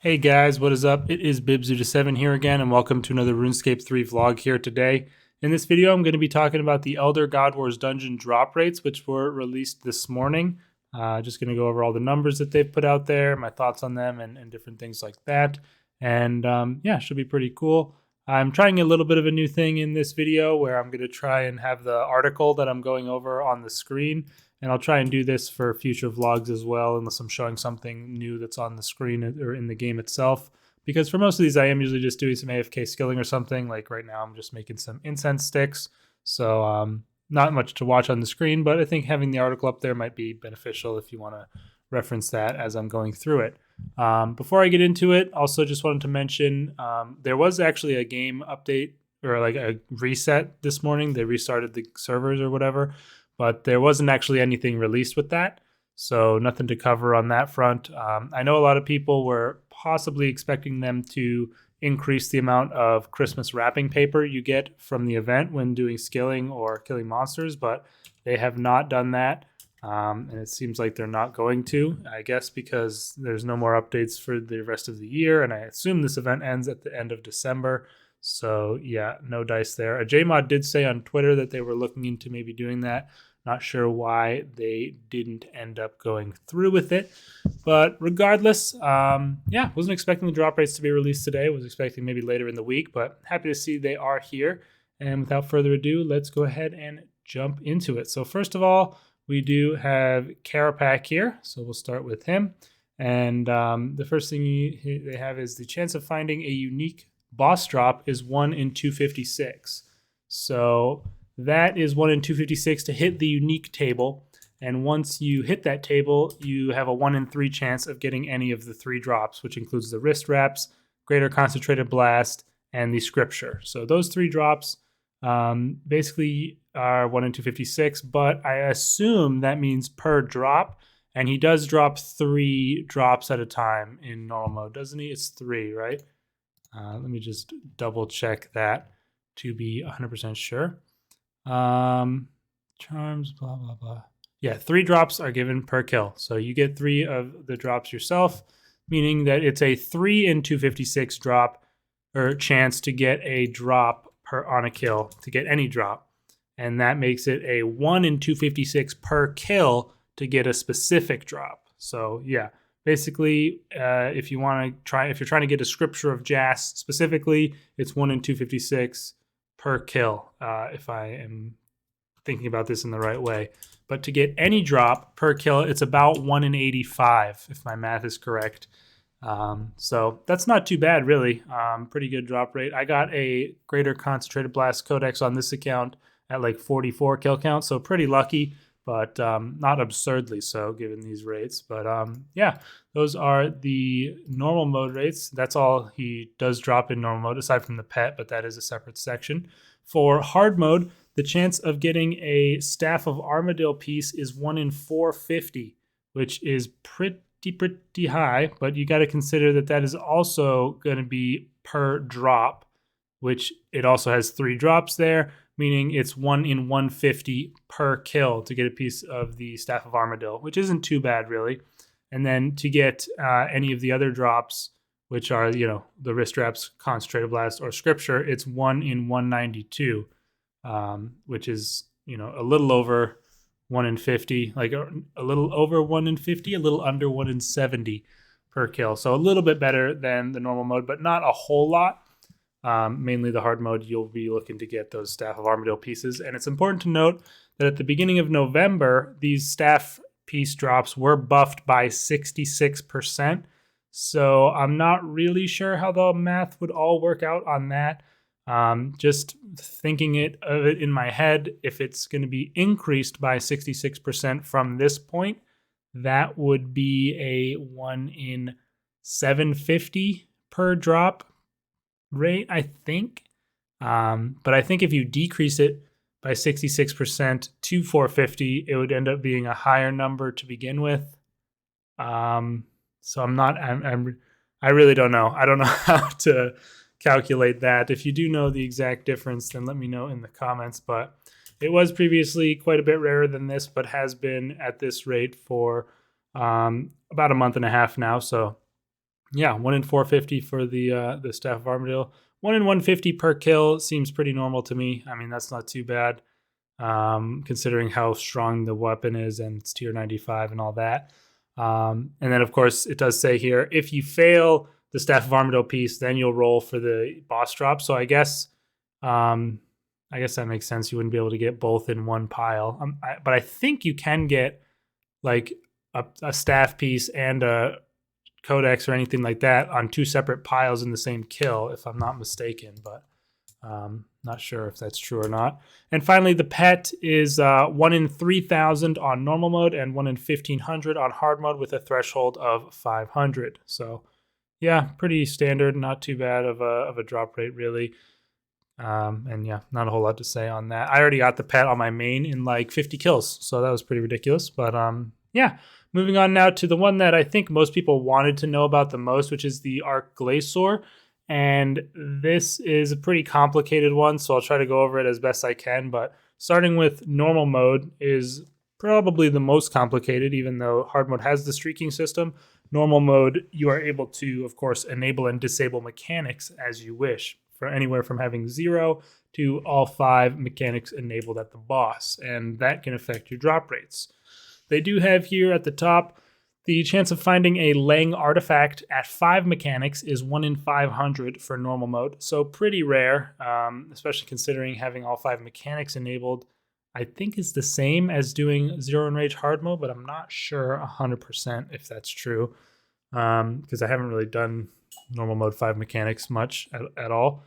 Hey guys, what is up? It is Bibzu7 here again, and welcome to another RuneScape 3 vlog here today. In this video, I'm going to be talking about the Elder God Wars dungeon drop rates, which were released this morning. Just going to go over all the numbers that they've put out there, my thoughts on them, and different things like that. And yeah, should be pretty cool. I'm trying a little bit of a new thing in this video where I'm going to try and have the article that I'm going over on the screen. And I'll try and do this for future vlogs as well, unless I'm showing something new that's on the screen or in the game itself. Because for most of these, I am usually just doing some AFK skilling or something. Like right now, I'm just making some incense sticks. So not much to watch on the screen, but I think having the article up there might be beneficial if you want to reference that as I'm going through it. Before I get into it, also just wanted to mention there was actually a game update or like a reset this morning. They restarted the servers or whatever, but there wasn't actually anything released with that. So nothing to cover on that front. I know a lot of people were possibly expecting them to increase the amount of Christmas wrapping paper you get from the event when doing skilling or killing monsters, but they have not done that. And it seems like they're not going to, I guess, because there's no more updates for the rest of the year. And I assume this event ends at the end of December. So yeah, no dice there. A JMod did say on Twitter that they were looking into maybe doing that. Not sure why they didn't end up going through with it. But regardless, yeah, wasn't expecting the drop rates to be released today. Was expecting maybe later in the week, but happy to see they are here. And without further ado, let's go ahead and jump into it. So first of all, we do have Carapac here. So we'll start with him. And the first thing they have is the chance of finding a unique boss drop is 1 in 256. So that is 1 in 256 to hit the unique table. And once you hit that table, you have a 1 in 3 chance of getting any of the 3 drops, which includes the wrist wraps, greater concentrated blast, and the scripture. So those 3 drops basically are 1 in 256, but I assume that means per drop. And he does drop 3 drops at a time in normal mode, doesn't he? It's 3, right? Let me just double check that to be 100% sure. Charms, blah, blah, blah. Yeah, 3 drops are given per kill. So you get 3 of the drops yourself, meaning that it's a 3 in 256 drop or chance to get a drop on a kill, to get any drop. And that makes it a 1 in 256 per kill to get a specific drop. So yeah, basically, if you're trying to get a scripture of Jas specifically, it's 1 in 256 per kill, if I am thinking about this in the right way. But to get any drop per kill, it's about 1 in 85, if my math is correct. So that's not too bad, really. Pretty good drop rate. I got a greater concentrated blast codex on this account at like 44 kill count, so pretty lucky, but not absurdly so given these rates. But yeah, those are the normal mode rates. That's all he does drop in normal mode, aside from the pet, but that is a separate section. For hard mode, the chance of getting a Staff of Armadillo piece is 1 in 450, which is pretty high, but you got to consider that that is also going to be per drop, which it also has 3 drops there, meaning it's 1 in 150 per kill to get a piece of the Staff of Armadillo, which isn't too bad, really. And then to get any of the other drops, which are, the wrist wraps, concentrated blast, or scripture, it's 1 in 192, which is, a little over 1 in 50, like a little over 1 in 50, a little under 1 in 70 per kill. So a little bit better than the normal mode, but not a whole lot. Mainly the hard mode, you'll be looking to get those Staff of Armadillo pieces. And it's important to note that at the beginning of November, these staff piece drops were buffed by 66%. So I'm not really sure how the math would all work out on that. Just thinking of it in my head, if it's going to be increased by 66% from this point, that would be a 1 in 750 per drop rate, I think. But I think if you decrease it by 66% to 450, it would end up being a higher number to begin with. So I really don't know. I don't know how to calculate that. If you do know the exact difference, then let me know in the comments. But it was previously quite a bit rarer than this, but has been at this rate for about a month and a half now. So Yeah, 1 in 450 for the Staff of Armadillo. 1 in 150 per kill seems pretty normal to me. I mean, that's not too bad, considering how strong the weapon is and it's tier 95 and all that. And then, of course, it does say here, if you fail the Staff of Armadillo piece, then you'll roll for the boss drop. So I guess that makes sense. You wouldn't be able to get both in one pile. But I think you can get like a staff piece and a codex or anything like that on 2 separate piles in the same kill, if I'm not mistaken, but not sure if that's true or not. And finally, the pet is 1 in 3,000 on normal mode and 1 in 1,500 on hard mode with a threshold of 500. So yeah, pretty standard, not too bad of a drop rate really. And yeah, not a whole lot to say on that. I already got the pet on my main in like 50 kills, so that was pretty ridiculous. But yeah, moving on now to the one that I think most people wanted to know about the most, which is the Arc Glaciar. And this is a pretty complicated one, so I'll try to go over it as best I can. But starting with normal mode is probably the most complicated, even though hard mode has the streaking system. Normal mode, you are able to, of course, enable and disable mechanics as you wish, for anywhere from having 0 to all 5 mechanics enabled at the boss, and that can affect your drop rates. They do have here at the top, the chance of finding a Lang artifact at 5 mechanics is 1 in 500 for normal mode, so pretty rare, especially considering having all 5 mechanics enabled. I think is the same as doing 0 Enrage hard mode, but I'm not sure 100% if that's true, because I haven't really done normal mode 5 mechanics much at all.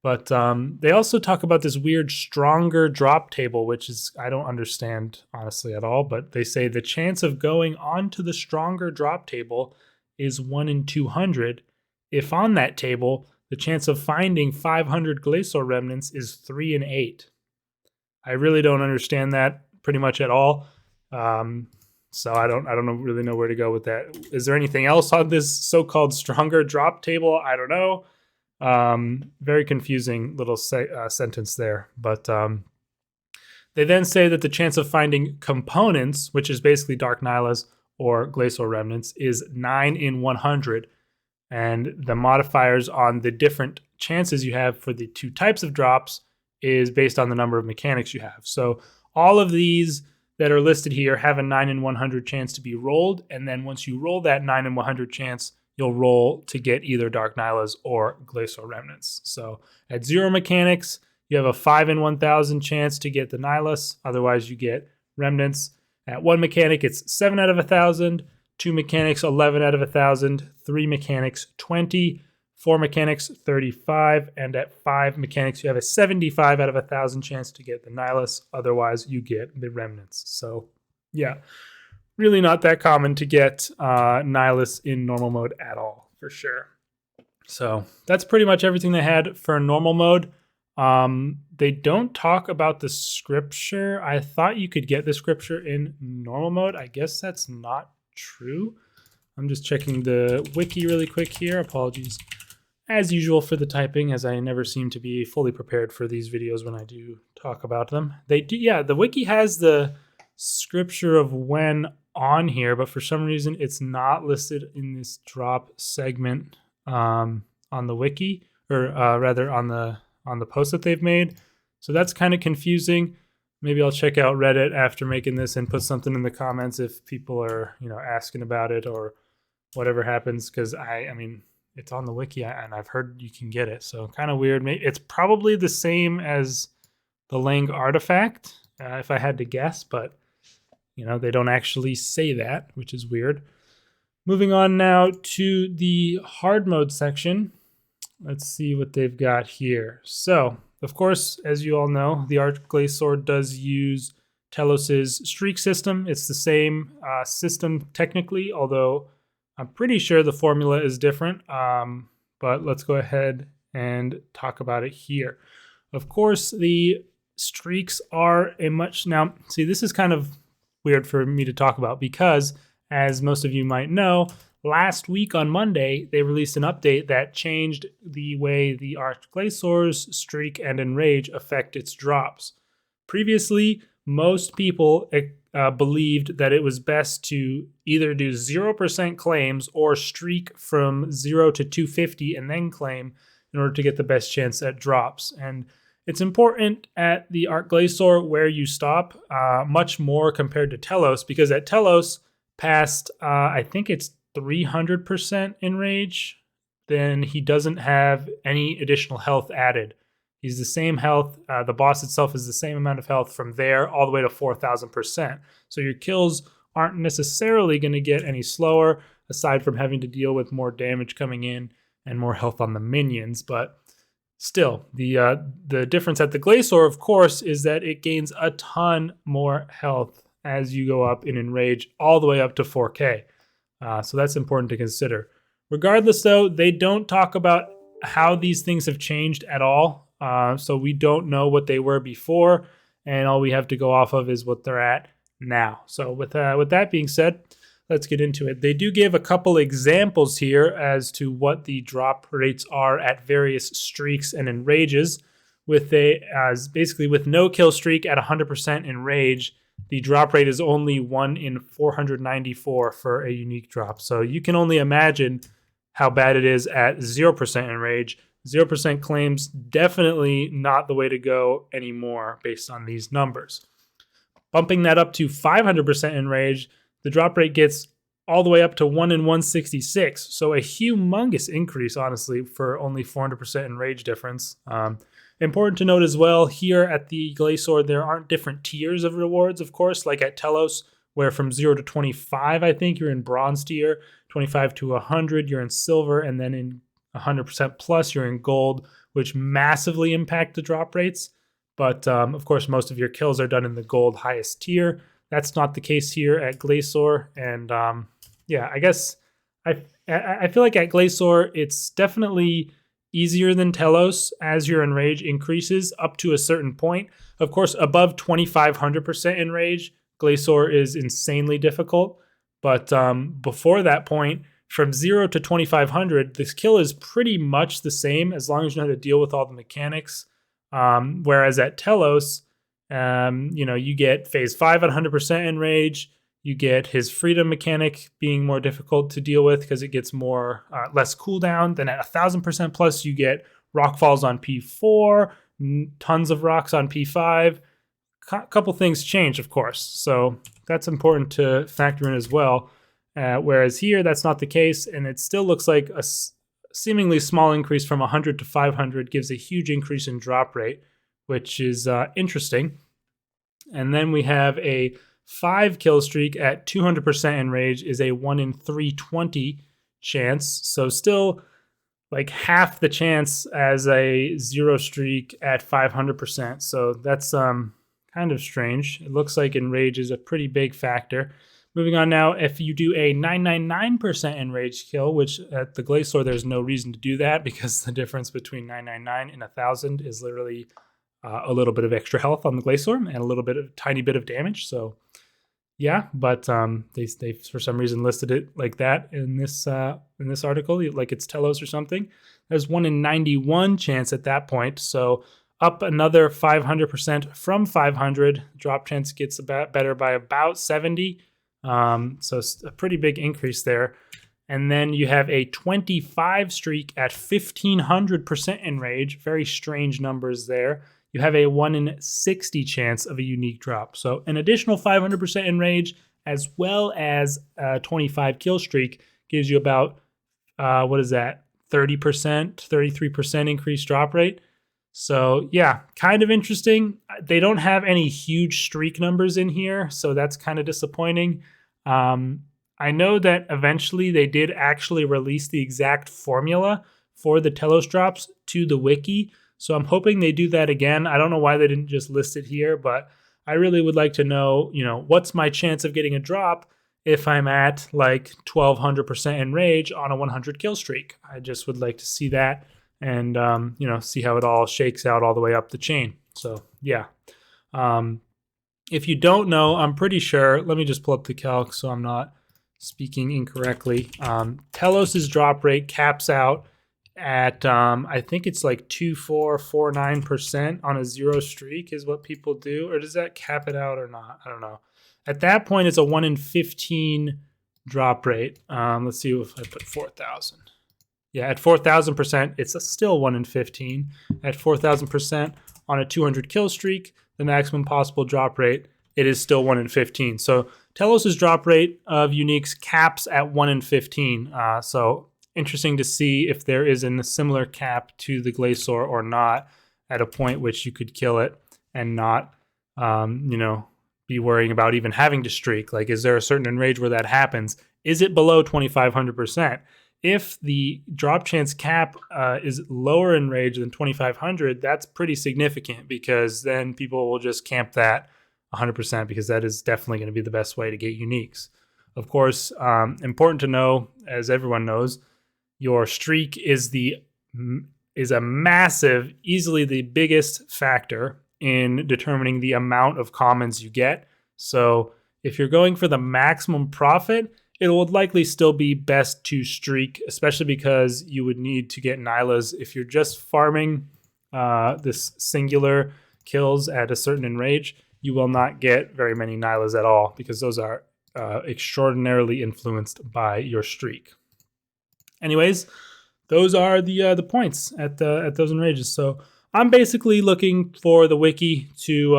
But they also talk about this weird stronger drop table, which is, I don't understand honestly at all, but they say the chance of going onto the stronger drop table is 1 in 200. If on that table, the chance of finding 500 Glaciar remnants is 3 in 8. I really don't understand that pretty much at all. So I don't really know where to go with that. Is there anything else on this so-called stronger drop table? I don't know. Very confusing little sentence there. But they then say that the chance of finding components, which is basically Dark Nylas or Glacial Remnants, is 9 in 100. And the modifiers on the different chances you have for the 2 types of drops is based on the number of mechanics you have. So all of these that are listed here have a 9 in 100 chance to be rolled. And then once you roll that 9 in 100 chance, you'll roll to get either Dark Nylas or Glacial Remnants. So at 0 mechanics, you have a 5 in 1,000 chance to get the Nylas. Otherwise, you get Remnants. At 1 mechanic, it's 7 out of 1,000. 2 mechanics, 11 out of 1,000. 3 mechanics, 20. 4 mechanics, 35. And at 5 mechanics, you have a 75 out of 1,000 chance to get the Nylas. Otherwise, you get the Remnants. So, yeah. Really not that common to get Nylas in normal mode at all, for sure. So that's pretty much everything they had for normal mode. They don't talk about the scripture. I thought you could get the scripture in normal mode. I guess that's not true. I'm just checking the wiki really quick here. Apologies, as usual, for the typing, as I never seem to be fully prepared for these videos when I do talk about them. They do, yeah, the wiki has the scripture of when on here, but for some reason it's not listed in this drop segment on the wiki, or rather on the post that they've made. So that's kind of confusing. Maybe I'll check out Reddit after making this and put something in the comments if people are, asking about it or whatever happens, because I mean it's on the wiki and I've heard you can get it, so kind of weird. It's probably the same as the Lang artifact, if I had to guess, but they don't actually say that, which is weird. Moving on now to the hard mode section. Let's see what they've got here. So, of course, as you all know, the Arc Glaciar does use Telos's streak system. It's the same system technically, although I'm pretty sure the formula is different. But let's go ahead and talk about it here. Of course, the streaks are now, see, this is kind of weird for me to talk about because, as most of you might know, last week on Monday, they released an update that changed the way the Arc Glaciar's streak and enrage affect its drops. Previously, most people believed that it was best to either do 0% claims or streak from 0 to 250 and then claim in order to get the best chance at drops. And it's important at the Art Glaciar where you stop, much more compared to Telos, because at Telos, past I think it's 300% enrage, then he doesn't have any additional health added. He's the same health. The boss itself is the same amount of health from there all the way to 4,000%. So your kills aren't necessarily going to get any slower, aside from having to deal with more damage coming in and more health on the minions. But still, the difference at the Glaciar, of course, is that it gains a ton more health as you go up in enrage, all the way up to 4K. So that's important to consider. Regardless, though, they don't talk about how these things have changed at all. So we don't know what they were before, and all we have to go off of is what they're at now. So with that being said, let's get into it. They do give a couple examples here as to what the drop rates are at various streaks and enrages. Basically with no kill streak at 100% enrage, the drop rate is only 1 in 494 for a unique drop. So you can only imagine how bad it is at 0% enrage. 0% claims definitely not the way to go anymore based on these numbers. Bumping that up to 500% enrage, the drop rate gets all the way up to 1 in 166. So a humongous increase, honestly, for only 400% enrage difference. Important to note as well, here at the Glaciar, there aren't different tiers of rewards, of course, like at Telos, where from 0 to 25, I think, you're in bronze tier, 25 to 100, you're in silver, and then in 100% plus, you're in gold, which massively impact the drop rates. But of course, most of your kills are done in the gold highest tier. That's not the case here at Glaciar. And yeah, I guess I feel like at Glaciar, it's definitely easier than Telos as your enrage increases up to a certain point. Of course, above 2,500% enrage, Glaciar is insanely difficult. But before that point, from 0 to 2,500, this kill is pretty much the same as long as you know how to deal with all the mechanics. Whereas at Telos, you get phase 5 at 100% enrage. You get his freedom mechanic being more difficult to deal with because it gets less cooldown. Then at 1,000% plus, you get rock falls on P4, tons of rocks on P5. Couple things change, of course. So that's important to factor in as well. Whereas here, that's not the case, and it still looks like a seemingly small increase from 100 to 500 gives a huge increase in drop rate, which is interesting. And then we have a 5 kill streak at 200% enrage is a 1 in 320 chance. So still like half the chance as a 0 streak at 500%. So that's kind of strange. It looks like enrage is a pretty big factor. Moving on now, if you do a 999% enrage kill, which at the Glaciar there's no reason to do that because the difference between 999 and 1,000 is literally a little bit of extra health on the Glaciar and a tiny bit of damage. So yeah, but they for some reason listed it like that in this article, like it's Telos or something. There's 1 in 91 chance at that point. So up another 500% from 500. Drop chance gets better by about 70. So it's a pretty big increase there. And then you have a 25 streak at 1,500% enrage. Very strange numbers there. You have a 1 in 60 chance of a unique drop. So an additional 500% enrage as well as a 25 kill streak gives you about, 30%, 33% increased drop rate. So yeah, kind of interesting. They don't have any huge streak numbers in here, so that's kind of disappointing. I know that eventually they did actually release the exact formula for the Telos drops to the wiki, so I'm hoping they do that again. I don't know why they didn't just list it here, but I really would like to know, what's my chance of getting a drop if I'm at like 1,200% enrage on a 100 kill streak. I just would like to see that. And, see how it all shakes out all the way up the chain. So, yeah. If you don't know, I'm pretty sure, let me just pull up the calc so I'm not speaking incorrectly. Telos's drop rate caps out at I think it's like 2.449% on a 0 streak is what people do, or does that cap it out or not? I don't know. At that point, it's a 1 in 15 drop rate. Let's see if I put 4,000. Yeah, at 4,000%, it's still 1 in 15. At 4,000% on a 200 kill streak, the maximum possible drop rate, it is still 1 in 15. So Telos' drop rate of uniques caps at 1 in 15. So interesting to see if there is a similar cap to the Glaciar or not at a point which you could kill it and not, be worrying about even having to streak. Like, is there a certain enrage where that happens? Is it below 2,500%? If the drop chance cap is lower in rage than 2,500, that's pretty significant, because then people will just camp that 100%, because that is definitely going to be the best way to get uniques. Of course, important to know, as everyone knows, your streak is a massive, easily the biggest factor in determining the amount of commons you get. So if you're going for the maximum profit, it will likely still be best to streak, especially because you would need to get Nylas. If you're just farming this singular kills at a certain enrage, you will not get very many Nylas at all, because those are extraordinarily influenced by your streak. Anyways, those are the points at those enrages. So I'm basically looking for the wiki to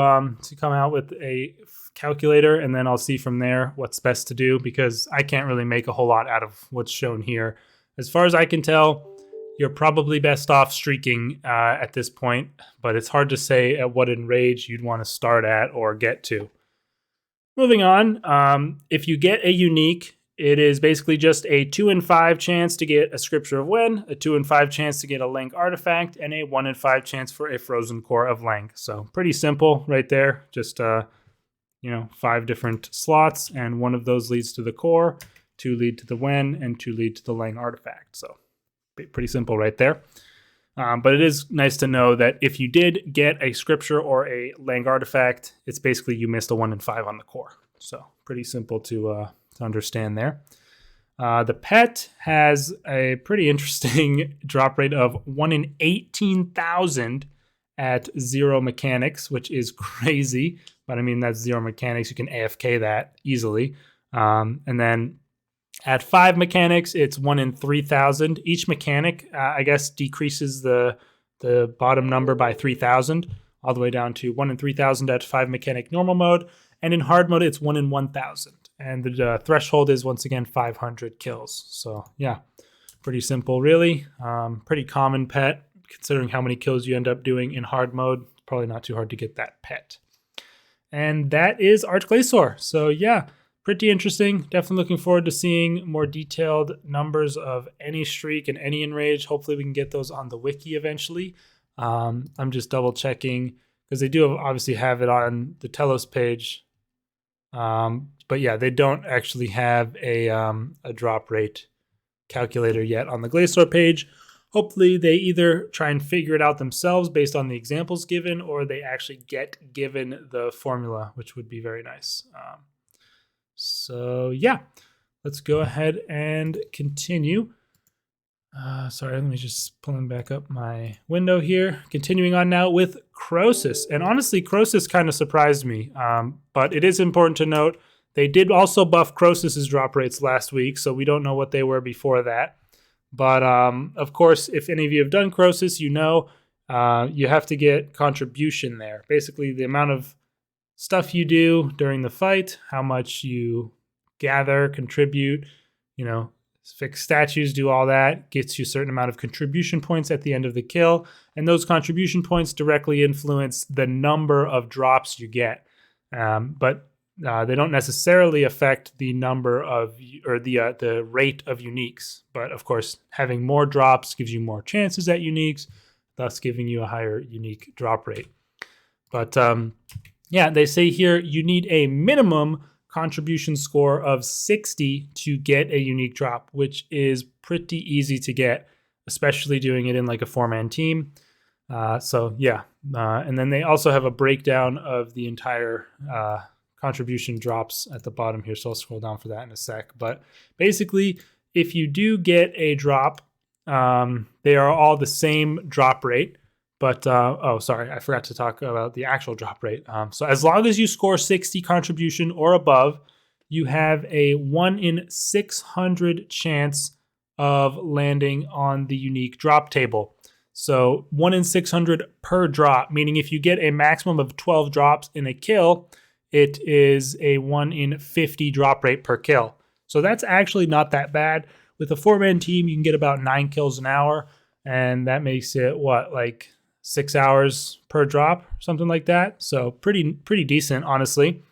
come out with a calculator, and then I'll see from there what's best to do, because I can't really make a whole lot out of what's shown here. As far as I can tell, you're probably best off streaking at this point, but it's hard to say at what enrage you'd want to start at or get to. Moving on, if you get a unique, it is basically just a 2 in 5 chance to get a Scripture of Wen, a 2 in 5 chance to get a Leng artifact, and a 1 in 5 chance for a Frozen Core of Leng. So pretty simple right there. Just 5 different slots, and one of those leads to the core, 2 lead to the Wen, and 2 lead to the Leng artifact. So pretty simple right there. But it is nice to know that if you did get a Scripture or a Leng artifact, it's basically you missed a 1 in 5 on the core. So pretty simple to understand there. The pet has a pretty interesting drop rate of 1 in 18,000 at 0 mechanics, which is crazy. But I mean, that's 0 mechanics. You can AFK that easily. And then at 5 mechanics, it's 1 in 3,000. Each mechanic, I guess, decreases the bottom number by 3,000, all the way down to 1 in 3,000 at 5 mechanic normal mode. And in hard mode, it's 1 in 1,000. And the threshold is, once again, 500 kills. So yeah, pretty simple, really. Pretty common pet, considering how many kills you end up doing in hard mode. Probably not too hard to get that pet. And that is Arch Glaciar. So yeah, pretty interesting. Definitely looking forward to seeing more detailed numbers of any streak and any enrage. Hopefully we can get those on the wiki eventually. I'm just double checking, because they do obviously have it on the Telos page. But yeah, they don't actually have a drop rate calculator yet on the Glaciar page. Hopefully they either try and figure it out themselves based on the examples given, or they actually get given the formula, which would be very nice. So yeah, let's go ahead and continue. Sorry, let me just pulling back up my window here. Continuing on now with Crosis. And honestly, Crosis kind of surprised me. But it is important to note, they did also buff Crosis's drop rates last week, so we don't know what they were before that. But of course, if any of you have done Crosis, you know you have to get contribution there. Basically, the amount of stuff you do during the fight, how much you gather, contribute, fix statues, do all that, gets you a certain amount of contribution points at the end of the kill. And those contribution points directly influence the number of drops you get. But they don't necessarily affect the number of, or the rate of uniques. But of course, having more drops gives you more chances at uniques, thus giving you a higher unique drop rate. But yeah, they say here you need a minimum contribution score of 60 to get a unique drop, which is pretty easy to get, especially doing it in like a 4-man team. So yeah, and then they also have a breakdown of the entire contribution drops at the bottom here, so I'll scroll down for that in a sec. But basically, if you do get a drop They are all the same drop rate. But, oh, sorry, I forgot to talk about the actual drop rate. So as long as you score 60 contribution or above, you have a 1 in 600 chance of landing on the unique drop table. So 1 in 600 per drop, meaning if you get a maximum of 12 drops in a kill, it is a 1 in 50 drop rate per kill. So that's actually not that bad. With a 4-man team, you can get about 9 kills an hour, and that makes it, what, like 6 hours per drop, something like that. So pretty decent, honestly,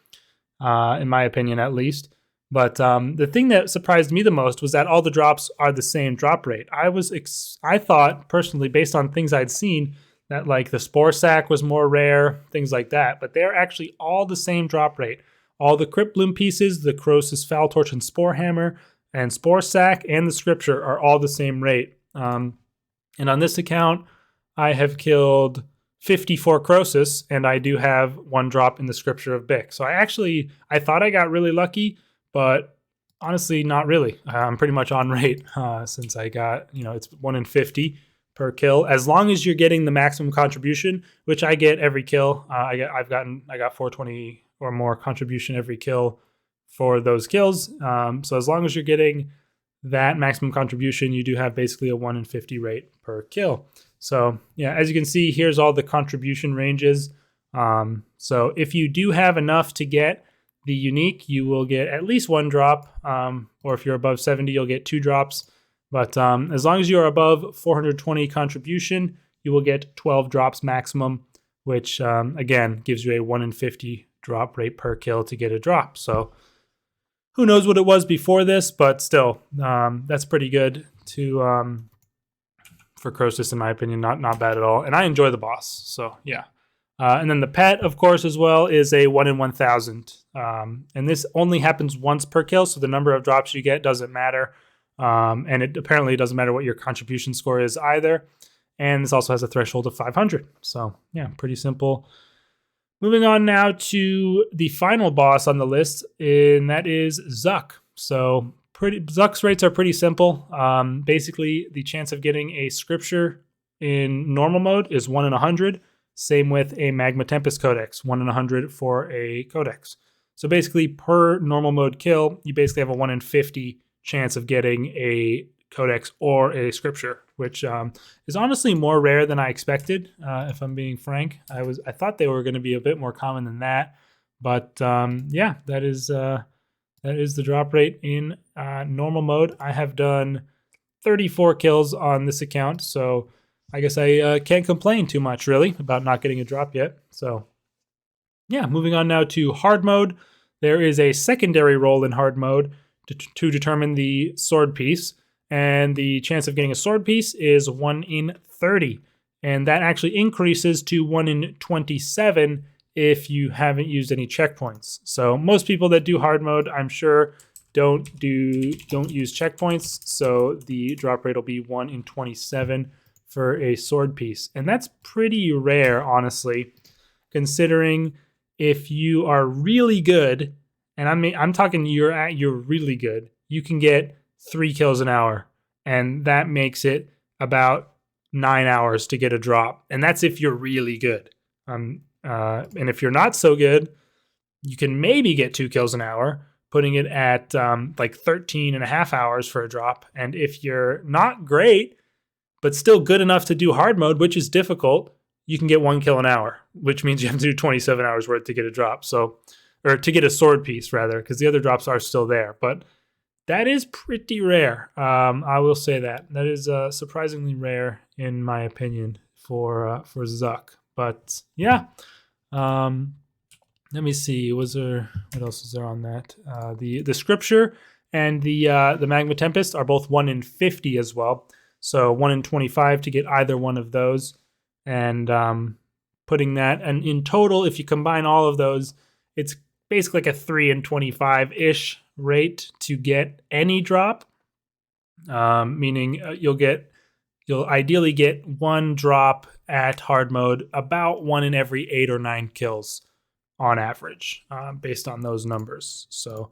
in my opinion, at least. But the thing that surprised me the most was that all the drops are the same drop rate. I thought personally, based on things I'd seen, that like the Spore Sack was more rare, things like that. But they're actually all the same drop rate. All the Crypt Bloom pieces, the Corrosive Foul Torch and Spore Hammer, and Spore Sack and the Scripture are all the same rate. And on this account, I have killed 54 Croesus, and I do have 1 drop in the Scripture of Bic. So I thought I got really lucky, but honestly, not really. I'm pretty much on rate since I got, it's 1 in 50 per kill. As long as you're getting the maximum contribution, which I get every kill. I got 420 or more contribution every kill for those kills. So as long as you're getting that maximum contribution, you do have basically a 1 in 50 rate per kill. So yeah, as you can see, here's all the contribution ranges. So if you do have enough to get the unique, you will get at least 1 drop, or if you're above 70, you'll get 2 drops. But as long as you're above 420 contribution, you will get 12 drops maximum, which again gives you a 1 in 50 drop rate per kill to get a drop. So who knows what it was before this, but still, that's pretty good for Croesus, in my opinion. Not bad at all. And I enjoy the boss, so yeah. And then the pet, of course, as well, is a 1 in 1,000. And this only happens once per kill, so the number of drops you get doesn't matter. And it apparently doesn't matter what your contribution score is either. And this also has a threshold of 500. So yeah, pretty simple. Moving on now to the final boss on the list, and that is Zuck. So Zuck's rates are pretty simple. Basically, the chance of getting a Scripture in normal mode is 1 in 100. Same with a Magma Tempest Codex, 1 in 100 for a Codex. So basically, per normal mode kill, you basically have a 1 in 50 chance of getting a Codex or a Scripture, which is honestly more rare than I expected, if I'm being frank. I thought they were going to be a bit more common than that. But yeah, that is the drop rate in normal mode. I have done 34 kills on this account, so I guess I can't complain too much, really, about not getting a drop yet. So yeah, moving on now to hard mode. There is a secondary roll in hard mode to determine the sword piece, and the chance of getting a sword piece is 1 in 30. And that actually increases to 1 in 27 if you haven't used any checkpoints. So most people that do hard mode, I'm sure, don't use checkpoints, so the drop rate will be 1 in 27 for a sword piece. And that's pretty rare, honestly, considering if you are really good, and I'm talking you're really good, you can get 3 kills an hour, and that makes it about 9 hours to get a drop. And that's if you're really good. And if you're not so good, you can maybe get 2 kills an hour, putting it at like 13 and a half hours for a drop. And if you're not great, but still good enough to do hard mode, which is difficult, you can get 1 kill an hour, which means you have to do 27 hours worth to get a drop. So, or to get a sword piece rather, because the other drops are still there. But that is pretty rare. I will say that. That is surprisingly rare in my opinion for Zuck. But yeah, let me see. What else is there on that? The Scripture and the Magma Tempest are both 1 in 50 as well. So 1 in 25 to get either one of those. And putting that, and in total, if you combine all of those, it's basically like a 3 in 25-ish rate to get any drop. Meaning you'll ideally get 1 drop at hard mode, about 1 in every 8 or 9 kills on average, based on those numbers. So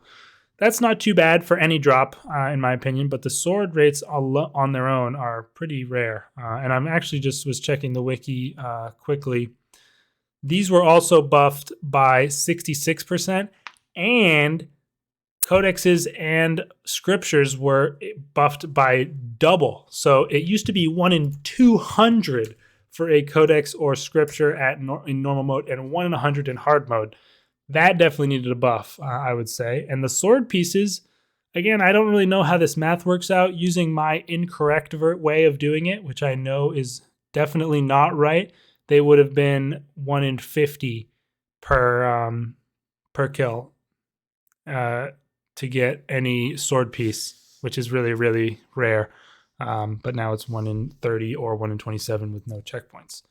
that's not too bad for any drop, in my opinion, but the sword rates on their own are pretty rare. And I'm actually just was checking the wiki quickly. These were also buffed by 66%, and codexes and scriptures were buffed by double. So it used to be 1 in 200 for a codex or scripture in normal mode, and 1 in 100 in hard mode. That definitely needed a buff, I would say. And the sword pieces, again, I don't really know how this math works out using my incorrect way of doing it, which I know is definitely not right. They would have been 1 in 50 per kill to get any sword piece, which is really, really rare. But now it's 1 in 30 or 1 in 27 with no checkpoints.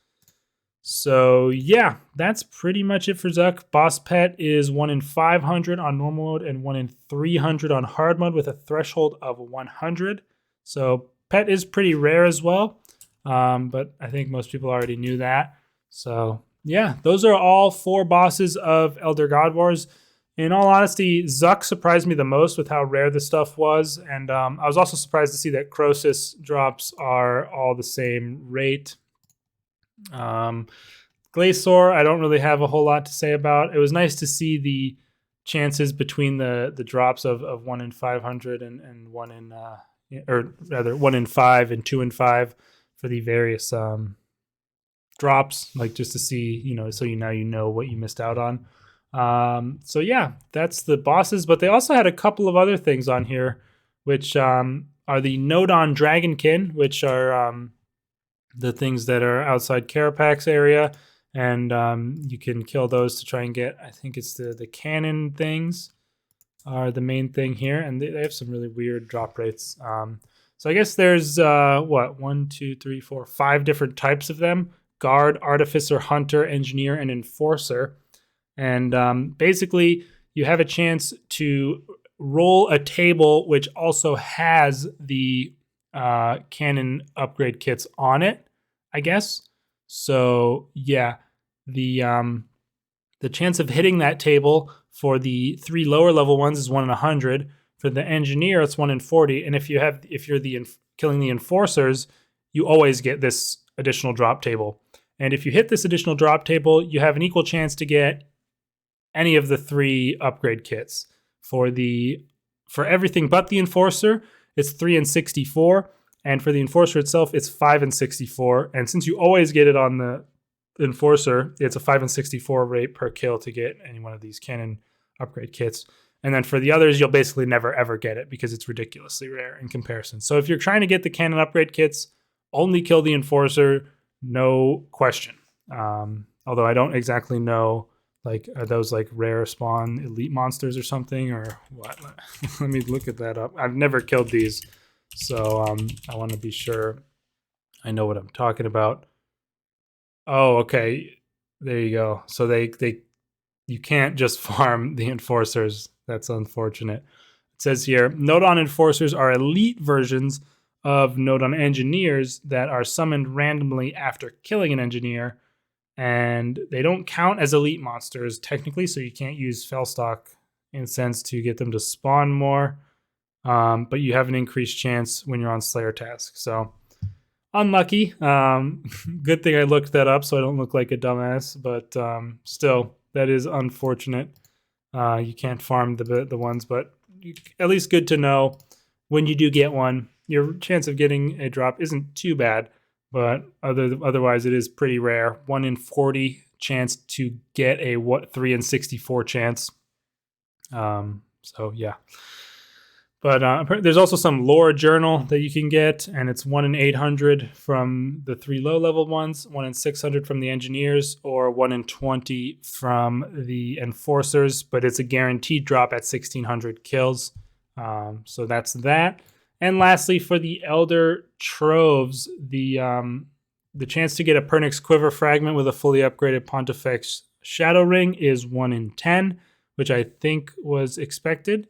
So yeah, that's pretty much it for Zuck. Boss Pet is 1 in 500 on normal mode and 1 in 300 on hard mode with a threshold of 100. So Pet is pretty rare as well, but I think most people already knew that. So yeah, those are all 4 bosses of Elder God Wars. In all honesty, Zuck surprised me the most with how rare this stuff was, and I was also surprised to see that Croesus drops are all the same rate. Glaciar, I don't really have a whole lot to say about. It was nice to see the chances between the drops of 1 in 500 and 1 in, or rather 1 in 5 and 2 in 5 for the various drops, like just to see, so now you know what you missed out on. So yeah, that's the bosses, but they also had a couple of other things on here, which are the Nodon Dragonkin, which are the things that are outside Carapax area, and you can kill those to try and get, I think it's the cannon things are the main thing here, and they have some really weird drop rates. So I guess there's 1, 2, 3, 4, 5 different types of them: Guard, Artificer, Hunter, Engineer, and Enforcer. And basically you have a chance to roll a table which also has the cannon upgrade kits on it, I guess. So yeah, the chance of hitting that table for the 3 lower level ones is 1 in 100. For the engineer, it's 1 in 40. And if you're killing the enforcers, you always get this additional drop table. And if you hit this additional drop table, you have an equal chance to get any of the 3 upgrade kits. For everything but the enforcer, it's 3 in 64. And for the enforcer itself, it's 5 in 64. And since you always get it on the enforcer, it's a 5 in 64 rate per kill to get any one of these cannon upgrade kits. And then for the others, you'll basically never ever get it because it's ridiculously rare in comparison. So if you're trying to get the cannon upgrade kits, only kill the enforcer, no question. Although I don't exactly know, like, are those like rare spawn elite monsters or something, or what? Let me look at that up. I've never killed these, so I want to be sure I know what I'm talking about. Oh, okay. There you go. So you can't just farm the enforcers. That's unfortunate. It says here, Nodon enforcers are elite versions of Nodon engineers that are summoned randomly after killing an engineer, and they don't count as elite monsters technically, so you can't use Felstock incense to get them to spawn more, but you have an increased chance when you're on Slayer task. So unlucky. Good thing I looked that up so I don't look like a dumbass, but still, that is unfortunate. You can't farm the ones, but at least good to know when you do get one, your chance of getting a drop isn't too bad, but otherwise it is pretty rare. 1 in 40 chance to get a 3 in 64 chance. So yeah. But there's also some lore journal that you can get, and it's 1 in 800 from the 3 low-level ones, 1 in 600 from the engineers, or 1 in 20 from the enforcers, but it's a guaranteed drop at 1,600 kills. So that's that. And lastly, for the Elder Troves, the chance to get a Pernix Quiver Fragment with a fully upgraded Pontifex Shadow Ring is 1 in 10, which I think was expected.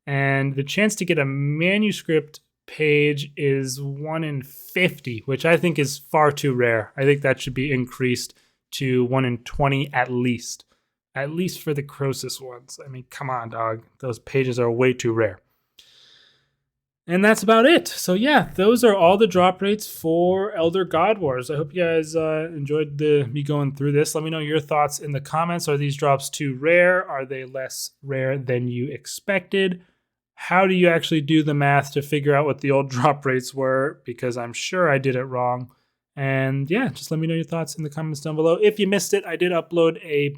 And the chance to get a manuscript page is 1 in 50, which I think is far too rare. I think that should be increased to 1 in 20 at least. at least for the Croesus ones. I mean, come on, dog. Those pages are way too rare. And that's about it. So yeah, those are all the drop rates for Elder God Wars. I hope you guys enjoyed me going through this. Let me know your thoughts in the comments. Are these drops too rare? Are they less rare than you expected? How do you actually do the math to figure out what the old drop rates were? Because I'm sure I did it wrong. And yeah, just let me know your thoughts in the comments down below. If you missed it, I did upload a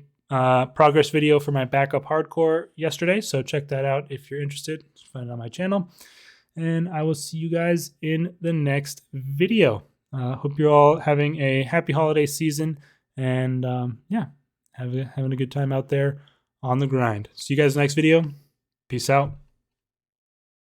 progress video for my backup hardcore yesterday. So check that out if you're interested. Just find it on my channel. And I will see you guys in the next video. Hope you're all having a happy holiday season, and yeah, having a good time out there on the grind. See you guys next video. Peace out.